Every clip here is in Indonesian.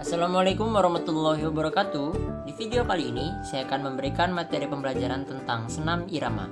Assalamualaikum warahmatullahi wabarakatuh. Di video kali ini, saya akan memberikan materi pembelajaran tentang senam irama.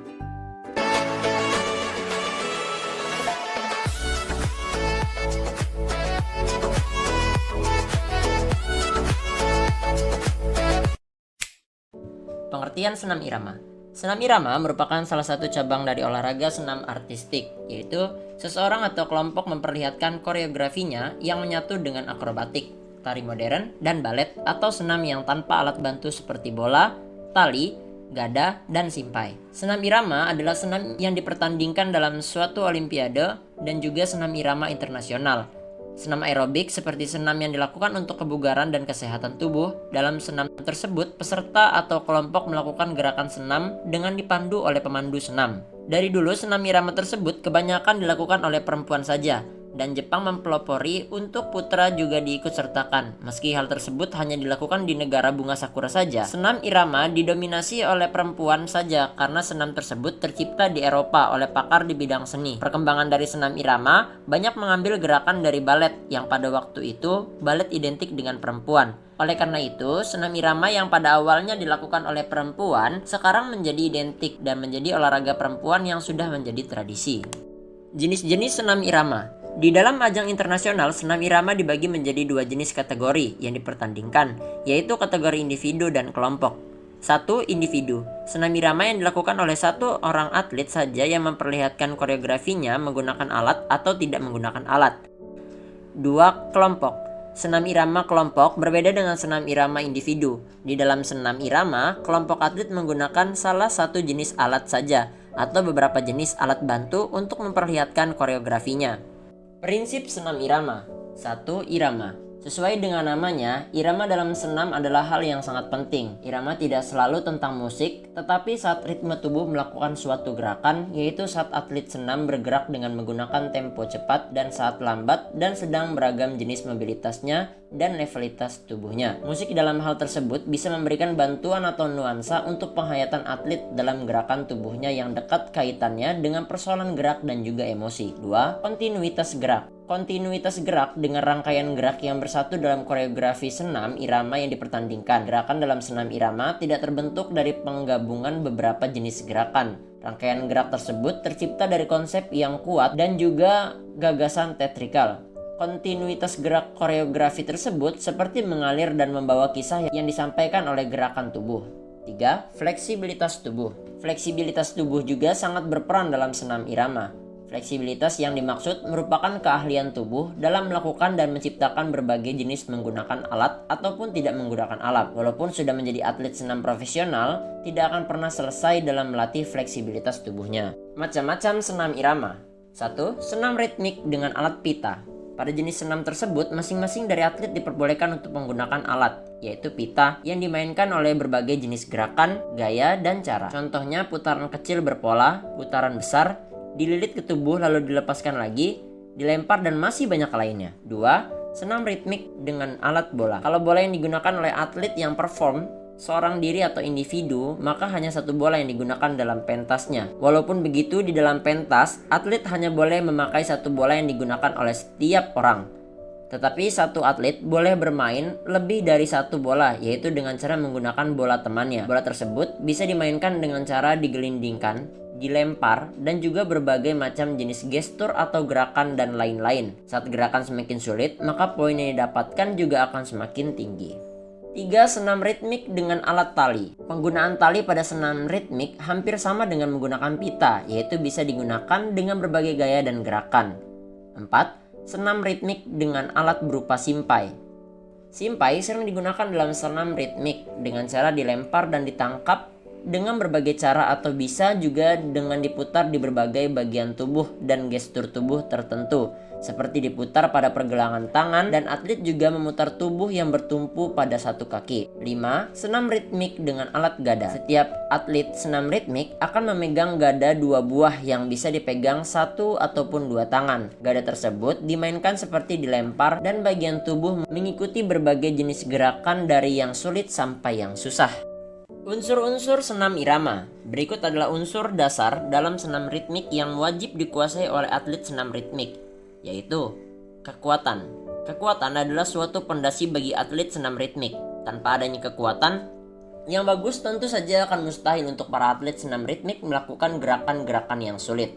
Pengertian senam irama. Senam irama merupakan salah satu cabang dari olahraga senam artistik, yaitu seseorang atau kelompok memperlihatkan koreografinya yang menyatu dengan akrobatik, tari modern, dan balet atau senam yang tanpa alat bantu seperti bola, tali, gada, dan simpai. Senam irama adalah senam yang dipertandingkan dalam suatu olimpiade dan juga senam irama internasional. Senam aerobik seperti senam yang dilakukan untuk kebugaran dan kesehatan tubuh. Dalam senam tersebut, peserta atau kelompok melakukan gerakan senam dengan dipandu oleh pemandu senam. Dari dulu, senam irama tersebut kebanyakan dilakukan oleh perempuan saja, dan Jepang mempelopori untuk putra juga diikut sertakan. Meski hal tersebut hanya dilakukan di negara bunga sakura saja, senam irama didominasi oleh perempuan saja karena senam tersebut tercipta di Eropa oleh pakar di bidang seni. Perkembangan dari senam irama banyak mengambil gerakan dari balet yang pada waktu itu balet identik dengan perempuan. Oleh karena itu, senam irama yang pada awalnya dilakukan oleh perempuan sekarang menjadi identik dan menjadi olahraga perempuan yang sudah menjadi tradisi. Jenis-jenis senam irama. Di dalam ajang internasional, senam irama dibagi menjadi dua jenis kategori yang dipertandingkan, yaitu kategori individu dan kelompok. 1. Individu. Senam irama yang dilakukan oleh satu orang atlet saja yang memperlihatkan koreografinya menggunakan alat atau tidak menggunakan alat. 2. Kelompok. Senam irama kelompok berbeda dengan senam irama individu. Di dalam senam irama, kelompok atlet menggunakan salah satu jenis alat saja atau beberapa jenis alat bantu untuk memperlihatkan koreografinya. Prinsip senam irama. 1. Irama. Sesuai dengan namanya, irama dalam senam adalah hal yang sangat penting. Irama tidak selalu tentang musik, tetapi saat ritme tubuh melakukan suatu gerakan, yaitu saat atlet senam bergerak dengan menggunakan tempo cepat dan saat lambat dan sedang beragam jenis mobilitasnya dan levelitas tubuhnya. Musik dalam hal tersebut bisa memberikan bantuan atau nuansa untuk penghayatan atlet dalam gerakan tubuhnya yang dekat kaitannya dengan persoalan gerak dan juga emosi. 2. Kontinuitas gerak. Kontinuitas gerak dengan rangkaian gerak yang bersatu dalam koreografi senam irama yang dipertandingkan. Gerakan dalam senam irama tidak terbentuk dari penggabungan beberapa jenis gerakan. Rangkaian gerak tersebut tercipta dari konsep yang kuat dan juga gagasan teatrikal. Kontinuitas gerak koreografi tersebut seperti mengalir dan membawa kisah yang disampaikan oleh gerakan tubuh. 3. Fleksibilitas tubuh. Fleksibilitas tubuh juga sangat berperan dalam senam irama. Fleksibilitas yang dimaksud merupakan keahlian tubuh dalam melakukan dan menciptakan berbagai jenis menggunakan alat ataupun tidak menggunakan alat. Walaupun sudah menjadi atlet senam profesional, tidak akan pernah selesai dalam melatih fleksibilitas tubuhnya. Macam-macam senam irama. 1. Senam ritmik dengan alat pita. Pada jenis senam tersebut, masing-masing dari atlet diperbolehkan untuk menggunakan alat, yaitu pita, yang dimainkan oleh berbagai jenis gerakan, gaya, dan cara. Contohnya putaran kecil berpola, putaran besar, dililit ke tubuh lalu dilepaskan lagi, dilempar, dan masih banyak lainnya. 2. Senam ritmik dengan alat bola. Kalau bola yang digunakan oleh atlet yang perform seorang diri atau individu, maka hanya satu bola yang digunakan dalam pentasnya. Walaupun begitu, di dalam pentas, atlet hanya boleh memakai satu bola yang digunakan oleh setiap orang. Tetapi satu atlet boleh bermain lebih dari satu bola, yaitu dengan cara menggunakan bola temannya. Bola tersebut bisa dimainkan dengan cara digelindingkan, dilempar, dan juga berbagai macam jenis gestur atau gerakan dan lain-lain. Saat gerakan semakin sulit, maka poin yang didapatkan juga akan semakin tinggi. 3. Senam ritmik dengan alat tali. Penggunaan tali pada senam ritmik hampir sama dengan menggunakan pita, yaitu bisa digunakan dengan berbagai gaya dan gerakan. 4. Senam ritmik dengan alat berupa simpai. Simpai sering digunakan dalam senam ritmik dengan cara dilempar dan ditangkap dengan berbagai cara atau bisa juga dengan diputar di berbagai bagian tubuh dan gestur tubuh tertentu, seperti diputar pada pergelangan tangan dan atlet juga memutar tubuh yang bertumpu pada satu kaki. 5. Senam ritmik dengan alat gada. Setiap atlet senam ritmik akan memegang gada 2 buah yang bisa dipegang satu ataupun 2 tangan. Gada tersebut dimainkan seperti dilempar dan bagian tubuh mengikuti berbagai jenis gerakan dari yang sulit sampai yang susah. Unsur-unsur senam irama. Berikut adalah unsur dasar dalam senam ritmik yang wajib dikuasai oleh atlet senam ritmik, yaitu kekuatan. Kekuatan adalah suatu pondasi bagi atlet senam ritmik. Tanpa adanya kekuatan yang bagus, tentu saja akan mustahil untuk para atlet senam ritmik melakukan gerakan-gerakan yang sulit.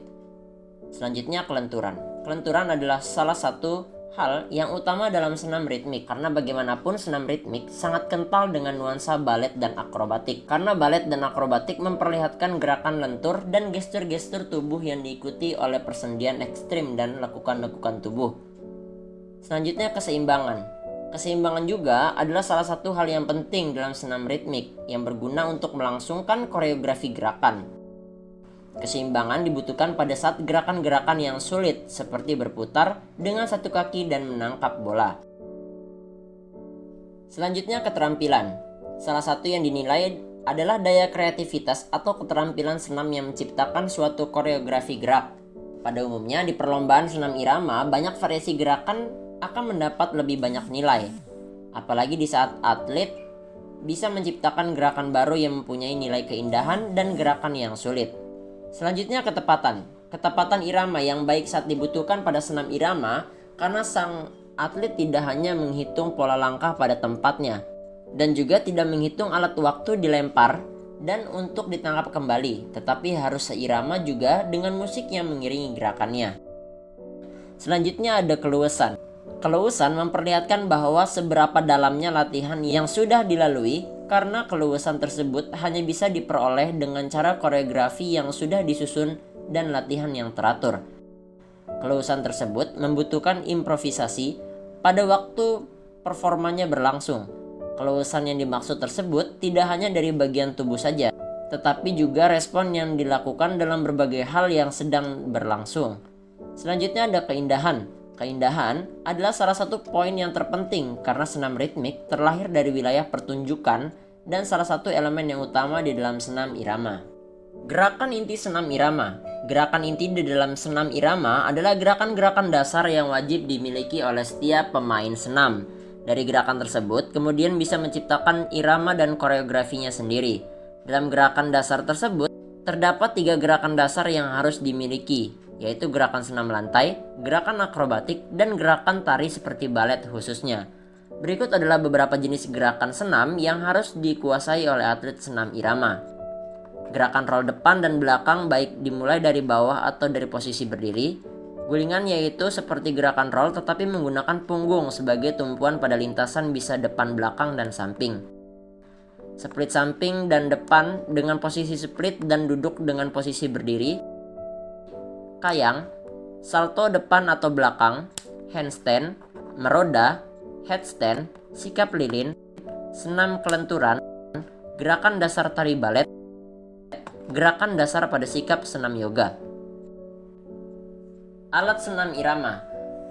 Selanjutnya, kelenturan. Kelenturan adalah salah satu hal yang utama dalam senam ritmik, karena bagaimanapun senam ritmik sangat kental dengan nuansa balet dan akrobatik. Karena balet dan akrobatik memperlihatkan gerakan lentur dan gestur-gestur tubuh yang diikuti oleh persendian ekstrim dan lekukan-lekukan tubuh. Selanjutnya, keseimbangan. Keseimbangan juga adalah salah satu hal yang penting dalam senam ritmik yang berguna untuk melangsungkan koreografi gerakan. Keseimbangan dibutuhkan pada saat gerakan-gerakan yang sulit seperti berputar dengan satu kaki dan menangkap bola. Selanjutnya, keterampilan. Salah satu yang dinilai adalah daya kreativitas atau keterampilan senam yang menciptakan suatu koreografi gerak. Pada umumnya di perlombaan senam irama, banyak variasi gerakan akan mendapat lebih banyak nilai, apalagi di saat atlet bisa menciptakan gerakan baru yang mempunyai nilai keindahan dan gerakan yang sulit. Selanjutnya, ketepatan. Ketepatan irama yang baik saat dibutuhkan pada senam irama, karena sang atlet tidak hanya menghitung pola langkah pada tempatnya dan juga tidak menghitung alat waktu dilempar dan untuk ditangkap kembali, tetapi harus seirama juga dengan musik yang mengiringi gerakannya. Selanjutnya ada keluasan. Keluasan memperlihatkan bahwa seberapa dalamnya latihan yang sudah dilalui, karena keluasan tersebut hanya bisa diperoleh dengan cara koreografi yang sudah disusun dan latihan yang teratur. Keluasan tersebut membutuhkan improvisasi pada waktu performanya berlangsung. Keluasan yang dimaksud tersebut tidak hanya dari bagian tubuh saja, tetapi juga respon yang dilakukan dalam berbagai hal yang sedang berlangsung. Selanjutnya ada keindahan. Keindahan adalah salah satu poin yang terpenting karena senam ritmik terlahir dari wilayah pertunjukan dan salah satu elemen yang utama di dalam senam irama. Gerakan inti senam irama. Gerakan inti di dalam senam irama adalah gerakan-gerakan dasar yang wajib dimiliki oleh setiap pemain senam. Dari gerakan tersebut kemudian bisa menciptakan irama dan koreografinya sendiri. Dalam gerakan dasar tersebut terdapat 3 gerakan dasar yang harus dimiliki, yaitu gerakan senam lantai, gerakan akrobatik, dan gerakan tari seperti balet khususnya. Berikut adalah beberapa jenis gerakan senam yang harus dikuasai oleh atlet senam irama. Gerakan roll depan dan belakang baik dimulai dari bawah atau dari posisi berdiri. Gulingan yaitu seperti gerakan roll tetapi menggunakan punggung sebagai tumpuan pada lintasan bisa depan, belakang, dan samping. Split samping dan depan dengan posisi split dan duduk dengan posisi berdiri. Kayang, salto depan atau belakang, handstand, meroda, headstand, sikap lilin, senam kelenturan, gerakan dasar tari balet, gerakan dasar pada sikap senam yoga. Alat senam irama.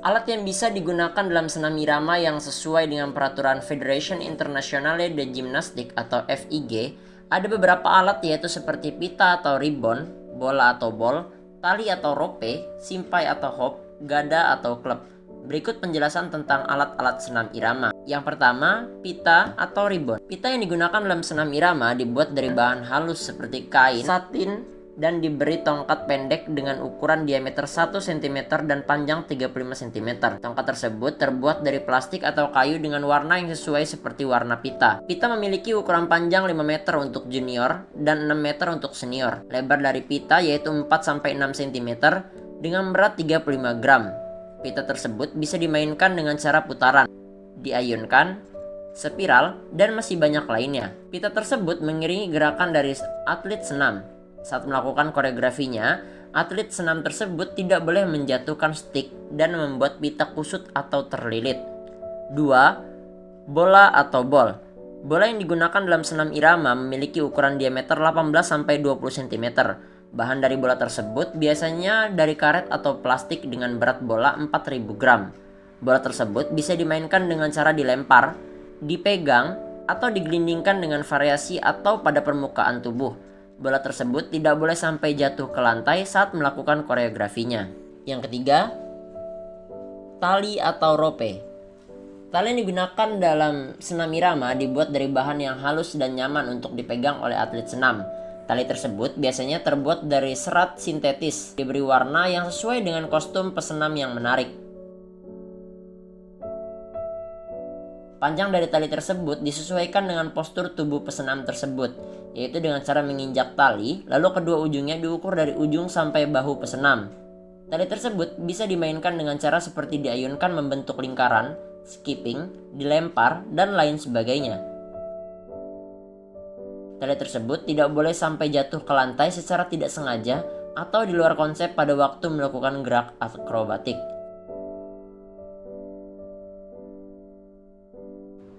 Alat yang bisa digunakan dalam senam irama yang sesuai dengan peraturan Federation Internationale de Gymnastique atau FIG, ada beberapa alat yaitu seperti pita atau ribbon, bola atau ball, tali atau rope, simpai atau hop, gada atau klub. Berikut penjelasan tentang alat-alat senam irama. Yang pertama, pita atau ribbon. Pita yang digunakan dalam senam irama dibuat dari bahan halus seperti kain, satin, dan diberi tongkat pendek dengan ukuran diameter 1 cm dan panjang 35 cm. Tongkat tersebut terbuat dari plastik atau kayu dengan warna yang sesuai seperti warna pita. Pita memiliki ukuran panjang 5 meter untuk junior dan 6 meter untuk senior. Lebar dari pita yaitu 4-6 cm dengan berat 35 gram. Pita tersebut bisa dimainkan dengan cara putaran, diayunkan, spiral, dan masih banyak lainnya. Pita tersebut mengiringi gerakan dari atlet senam. Saat melakukan koreografinya, atlet senam tersebut tidak boleh menjatuhkan stick dan membuat pita kusut atau terlilit. 2. Bola atau ball. Bola yang digunakan dalam senam irama memiliki ukuran diameter 18-20 cm. Bahan dari bola tersebut biasanya dari karet atau plastik dengan berat bola 4000 gram. Bola tersebut bisa dimainkan dengan cara dilempar, dipegang, atau digelindingkan dengan variasi atau pada permukaan tubuh. Bola tersebut tidak boleh sampai jatuh ke lantai saat melakukan koreografinya. Yang ketiga, tali atau rope. Tali yang digunakan dalam senam irama dibuat dari bahan yang halus dan nyaman untuk dipegang oleh atlet senam. Tali tersebut biasanya terbuat dari serat sintetis, diberi warna yang sesuai dengan kostum pesenam yang menarik. Panjang dari tali tersebut disesuaikan dengan postur tubuh pesenam tersebut, yaitu dengan cara menginjak tali, lalu kedua ujungnya diukur dari ujung sampai bahu pesenam. Tali tersebut bisa dimainkan dengan cara seperti diayunkan membentuk lingkaran, skipping, dilempar, dan lain sebagainya. Tali tersebut tidak boleh sampai jatuh ke lantai secara tidak sengaja atau di luar konsep pada waktu melakukan gerak akrobatik.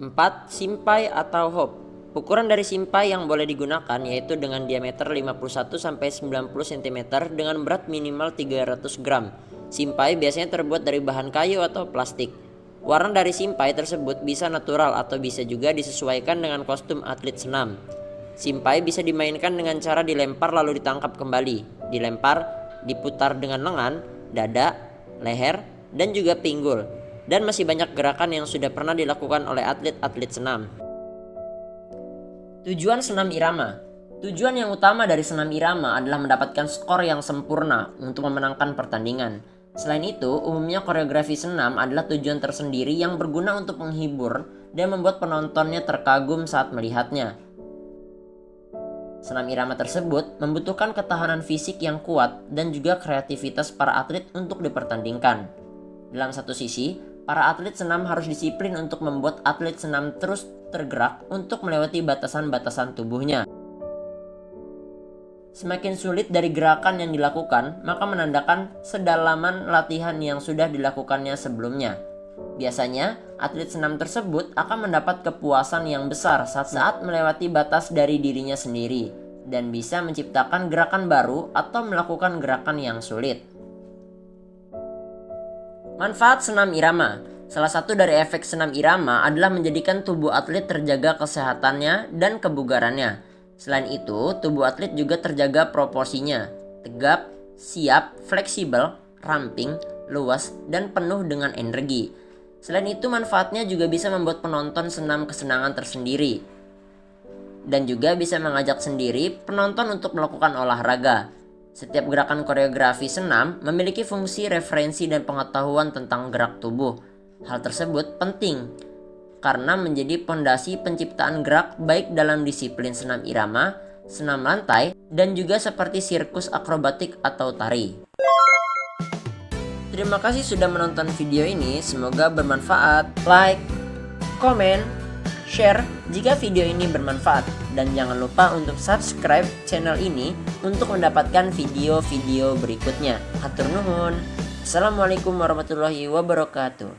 4. Simpai atau hop. Ukuran dari simpai yang boleh digunakan yaitu dengan diameter 51-90 cm dengan berat minimal 300 gram. Simpai biasanya terbuat dari bahan kayu atau plastik. Warna dari simpai tersebut bisa natural atau bisa juga disesuaikan dengan kostum atlet senam. Simpai bisa dimainkan dengan cara dilempar lalu ditangkap kembali, dilempar, diputar dengan lengan, dada, leher, dan juga pinggul. Dan masih banyak gerakan yang sudah pernah dilakukan oleh atlet-atlet senam. Tujuan senam irama. Tujuan yang utama dari senam irama adalah mendapatkan skor yang sempurna untuk memenangkan pertandingan. Selain itu, umumnya koreografi senam adalah tujuan tersendiri yang berguna untuk menghibur dan membuat penontonnya terkagum saat melihatnya. Senam irama tersebut membutuhkan ketahanan fisik yang kuat dan juga kreativitas para atlet untuk dipertandingkan. Dalam satu sisi, para atlet senam harus disiplin untuk membuat atlet senam terus tergerak untuk melewati batasan-batasan tubuhnya. Semakin sulit dari gerakan yang dilakukan, maka menandakan sedalaman latihan yang sudah dilakukannya sebelumnya. Biasanya, atlet senam tersebut akan mendapat kepuasan yang besar saat melewati batas dari dirinya sendiri dan bisa menciptakan gerakan baru atau melakukan gerakan yang sulit. Manfaat senam irama. Salah satu dari efek senam irama adalah menjadikan tubuh atlet terjaga kesehatannya dan kebugarannya. Selain itu, tubuh atlet juga terjaga proporsinya, tegap, siap, fleksibel, ramping, luas, dan penuh dengan energi. Selain itu, manfaatnya juga bisa membuat penonton senam kesenangan tersendiri dan juga bisa mengajak sendiri penonton untuk melakukan olahraga. Setiap gerakan koreografi senam memiliki fungsi referensi dan pengetahuan tentang gerak tubuh. Hal tersebut penting karena menjadi pondasi penciptaan gerak baik dalam disiplin senam irama, senam lantai, dan juga seperti sirkus akrobatik atau tari. Terima kasih sudah menonton video ini, semoga bermanfaat. Like, komen, share jika video ini bermanfaat, dan jangan lupa untuk subscribe channel ini untuk mendapatkan video-video berikutnya. Hatur nuhun. Assalamualaikum warahmatullahi wabarakatuh.